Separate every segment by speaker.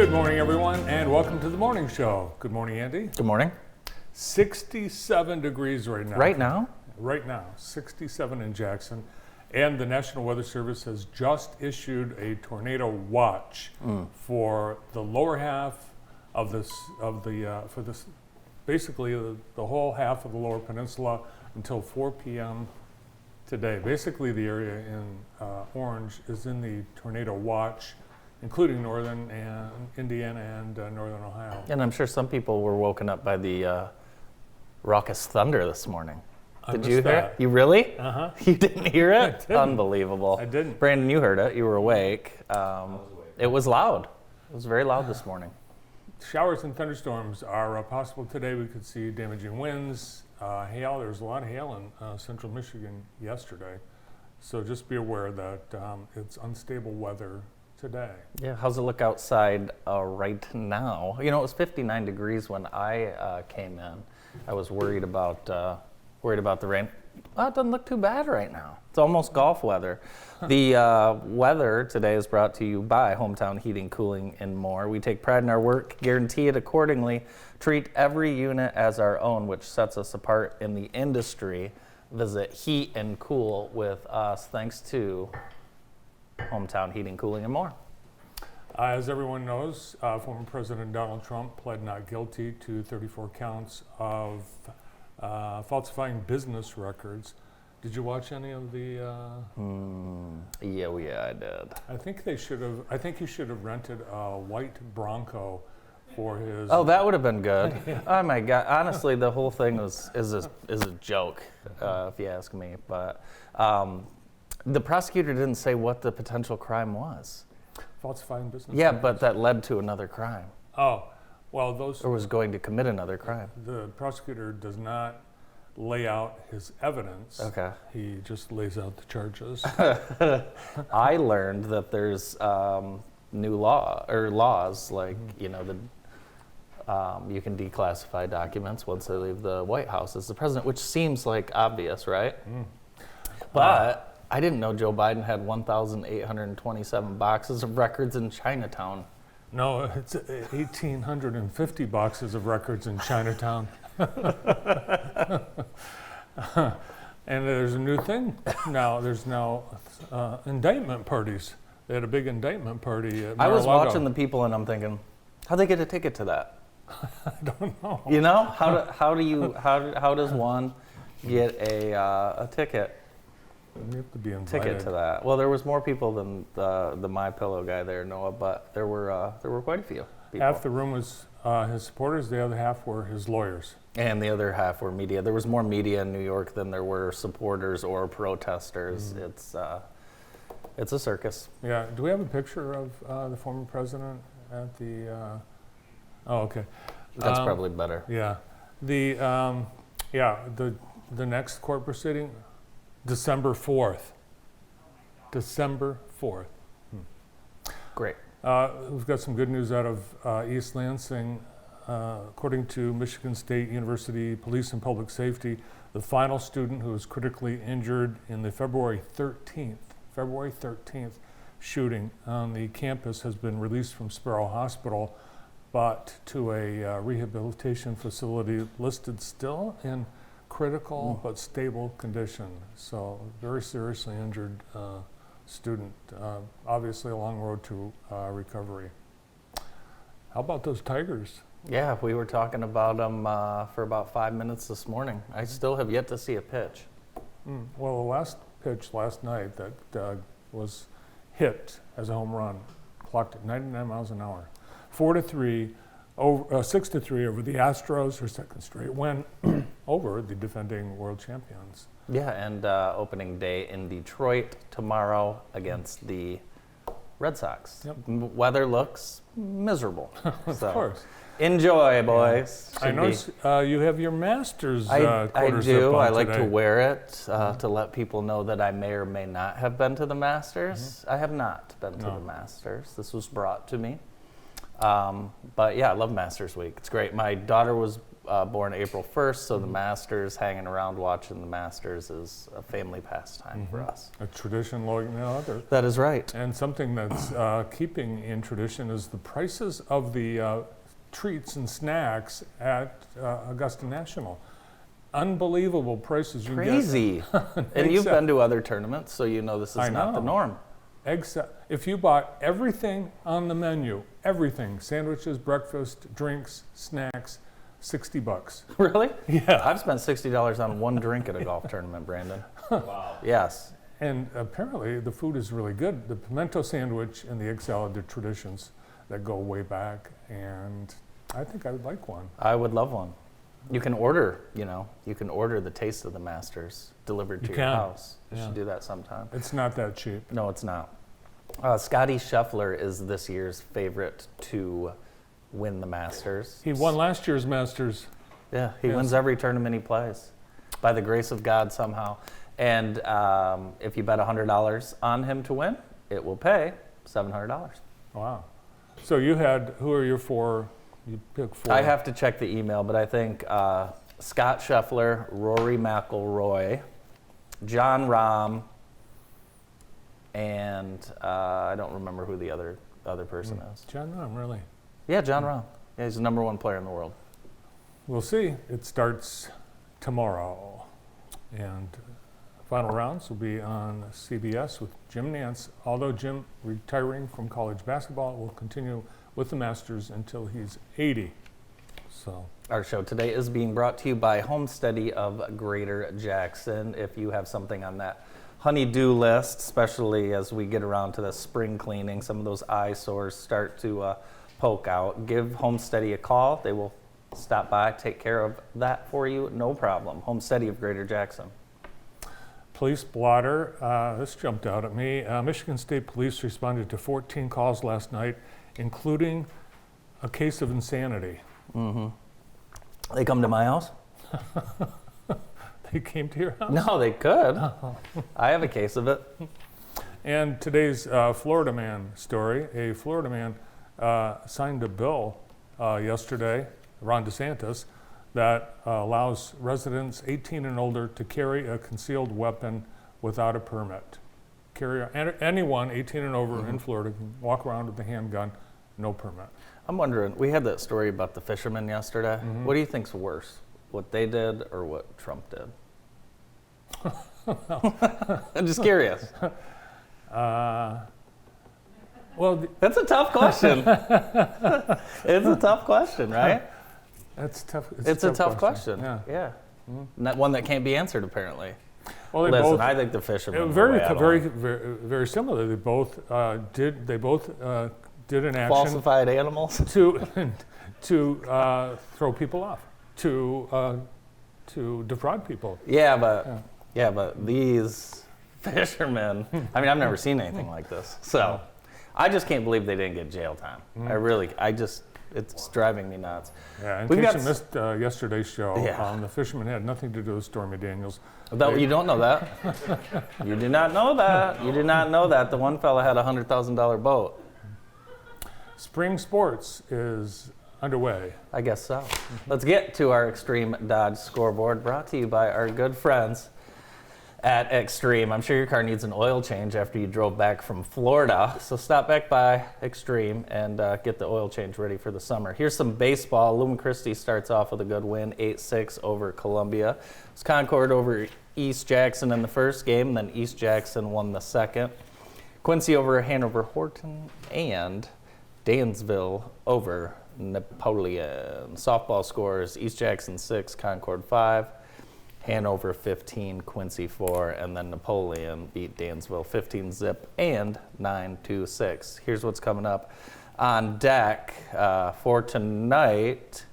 Speaker 1: Good morning, everyone, and welcome to the morning show. Good morning, Andy.
Speaker 2: Good morning.
Speaker 1: 67 degrees right now.
Speaker 2: Right now?
Speaker 1: Right now, 67 in Jackson. And the National Weather Service has just issued a tornado watch for the lower half of basically the whole half of the lower peninsula until 4 p.m. today. Basically, the area in orange is in the tornado watch, including northern and Indiana and northern Ohio.
Speaker 2: And I'm sure some people were woken up by the raucous thunder this morning. Did you hear it? You really?
Speaker 1: Uh-huh.
Speaker 2: You didn't hear it?
Speaker 1: I didn't.
Speaker 2: Unbelievable.
Speaker 1: I didn't.
Speaker 2: Brandon, you heard it. You were awake. It was loud. It was very loud this morning.
Speaker 1: Showers and thunderstorms are possible today. We could see damaging winds, hail. There was a lot of hail in central Michigan yesterday. So just be aware that it's unstable weather today.
Speaker 2: Yeah, how's it look outside right now? You know, it was 59 degrees when I came in. I was worried about the rain. Well, it doesn't look too bad right now. It's almost golf weather. The weather today is brought to you by Hometown Heating, Cooling, and More. We take pride in our work, guarantee it accordingly, treat every unit as our own, which sets us apart in the industry. Visit Heat and Cool with us, thanks to Hometown Heating, Cooling, and More.
Speaker 1: As everyone knows, former President Donald Trump pled not guilty to 34 counts of falsifying business records. Did you watch any of the?
Speaker 2: Yeah, I did.
Speaker 1: I think he should have rented a white Bronco for his.
Speaker 2: Oh, that would have been good. Oh my God! Honestly, the whole thing is a joke, if you ask me. But the prosecutor didn't say what the potential crime was.
Speaker 1: Falsifying business.
Speaker 2: Yeah,
Speaker 1: records?
Speaker 2: but that led to another crime.
Speaker 1: Oh, well, those.
Speaker 2: Or was going to commit another crime.
Speaker 1: The prosecutor does not lay out his evidence.
Speaker 2: Okay.
Speaker 1: He just lays out the charges.
Speaker 2: I learned that there's new laws like you can declassify documents once they leave the White House as the president, which seems like obvious, right? But I didn't know Joe Biden had 1,827 boxes of records in Chinatown.
Speaker 1: No, it's 1,850 boxes of records in Chinatown. And there's a new thing now. There's now indictment parties. They had a big indictment party at Mar-a-Lago.
Speaker 2: I was watching the people and I'm thinking, how'd they get a ticket to that?
Speaker 1: I don't know.
Speaker 2: You know, how does one get a ticket?
Speaker 1: You have to be invited.
Speaker 2: Ticket to that. Well, there was more people than the My Pillow guy there, Noah, but there were quite a few people.
Speaker 1: Half the room was his supporters. The other half were his lawyers.
Speaker 2: And the other half were media. There was more media in New York than there were supporters or protesters. It's a circus.
Speaker 1: Yeah. Do we have a picture of the former president at the? Oh, okay.
Speaker 2: That's probably better.
Speaker 1: Yeah. The next court proceeding, December 4th. December 4th.
Speaker 2: Great.
Speaker 1: We've got some good news out of East Lansing. According to Michigan State University Police and Public Safety, the final student who was critically injured in the February 13th shooting on the campus has been released from Sparrow Hospital, but to a rehabilitation facility listed still in critical but stable condition. So very seriously injured student, obviously a long road to recovery. How about those Tigers?
Speaker 2: Yeah, we were talking about them for about 5 minutes this morning. I still have yet to see a pitch.
Speaker 1: Well, the last pitch last night that was hit as a home run, clocked at 99 miles an hour. 6-3 over the Astros, her second straight win over the defending world champions.
Speaker 2: Yeah, and opening day in Detroit tomorrow against the Red Sox.
Speaker 1: Yep.
Speaker 2: Weather looks miserable.
Speaker 1: Of course.
Speaker 2: Enjoy, boys.
Speaker 1: I notice you have your Masters
Speaker 2: I
Speaker 1: quarter
Speaker 2: do.
Speaker 1: zip on
Speaker 2: I like
Speaker 1: today.
Speaker 2: to wear it to let people know that I may or may not have been to the Masters. I have not been to the Masters. This was brought to me. But yeah, I love Masters Week. It's great. My daughter was born April 1st, so the Masters, hanging around watching the Masters is a family pastime for us.
Speaker 1: A tradition like no other.
Speaker 2: That is right.
Speaker 1: And something that's keeping in tradition is the prices of the treats and snacks at Augusta National. Unbelievable prices you
Speaker 2: Crazy. And you've been to other tournaments, so you know this is not the norm.
Speaker 1: If you bought everything on the menu, everything, sandwiches, breakfast, drinks, snacks, $60.
Speaker 2: Really?
Speaker 1: Yeah.
Speaker 2: I've spent $60 on one drink at a golf tournament, Brandon. Wow. Yes.
Speaker 1: And apparently the food is really good. The pimento sandwich and the egg salad are traditions that go way back, and I think I would like one.
Speaker 2: I would love one. You can order, you can order the Taste of the Masters delivered to your house. You should do that sometime.
Speaker 1: It's not that cheap.
Speaker 2: No, it's not. Scotty Scheffler is this year's favorite to win the Masters.
Speaker 1: He won last year's Masters.
Speaker 2: Yeah, he wins every tournament he plays, by the grace of God somehow. And if you bet $100 on him to win, it will pay $700.
Speaker 1: Wow. So who are your four? You pick four.
Speaker 2: I have to check the email, but I think Scott Scheffler, Rory McIlroy, John Rahm, and I don't remember who the other person is.
Speaker 1: John Rahm, really?
Speaker 2: Yeah, John Rahm. Yeah, he's the number one player in the world.
Speaker 1: We'll see. It starts tomorrow. And final rounds will be on CBS with Jim Nantz. Although Jim retiring from college basketball, will continue with the Masters until he's 80. So
Speaker 2: our show today is being brought to you by Homesteady of Greater Jackson. If you have something on that honey-do list, especially as we get around to the spring cleaning, some of those eyesores start to poke out, give Homesteady a call. They will stop by, take care of that for you, no problem. Homesteady of Greater Jackson.
Speaker 1: Police blotter, this jumped out at me. Michigan State Police responded to 14 calls last night, including a case of insanity.
Speaker 2: Mm-hmm. They come to my house?
Speaker 1: They came to your house?
Speaker 2: No, they could. I have a case of it.
Speaker 1: And today's Florida man story. A Florida man signed a bill yesterday, Ron DeSantis, that allows residents 18 and older to carry a concealed weapon without a permit. Anyone 18 and over in Florida can walk around with a handgun, no permit.
Speaker 2: I'm wondering, we had that story about the fishermen yesterday. What do you think's worse, what they did or what Trump did? I'm just curious.
Speaker 1: Well,
Speaker 2: that's a tough question. It's a tough question, right?
Speaker 1: That's tough.
Speaker 2: It's a tough question.
Speaker 1: Yeah.
Speaker 2: Not one that can't be answered, apparently.
Speaker 1: Well,
Speaker 2: listen, I think the fishermen
Speaker 1: very similar. They both did an action
Speaker 2: falsified animals
Speaker 1: to throw people off, to defraud people.
Speaker 2: Yeah, but these fishermen. I mean, I've never seen anything like this. So, I just can't believe they didn't get jail time. It's driving me nuts.
Speaker 1: Yeah, in case you missed yesterday's show, the fishermen had nothing to do with Stormy Daniels.
Speaker 2: You don't know that. You do not know that. You do not know that. The one fella had a $100,000 boat.
Speaker 1: Spring sports is underway.
Speaker 2: I guess so. Let's get to our Extreme Dodge scoreboard, brought to you by our good friends at Extreme. I'm sure your car needs an oil change after you drove back from Florida, so stop back by Extreme and get the oil change ready for the summer. Here's some baseball. Lumen Christi starts off with a good win, 8-6 over Columbia. It was Concord over East Jackson in the first game, then East Jackson won the second. Quincy over Hanover Horton, and Dansville over Napoleon. Softball scores, East Jackson 6, Concord 5. Hanover 15, Quincy 4, and then Napoleon beat Dansville 15-zip and 9-6. Here's what's coming up on deck for tonight,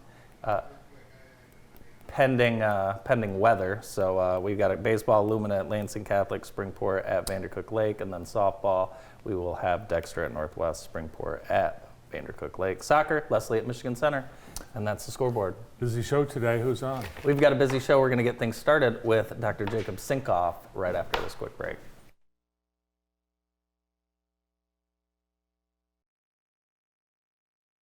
Speaker 2: pending weather. So we've got a baseball, Lumina at Lansing Catholic, Springport at Vandercook Lake, and then softball, we will have Dexter at Northwest, Springport at Vandercook Lake. Soccer, Leslie at Michigan Center. And that's the scoreboard.
Speaker 1: Busy show today. Who's on?
Speaker 2: We've got a busy show. We're going to get things started with Dr. Jacob Sinkoff right after this quick break.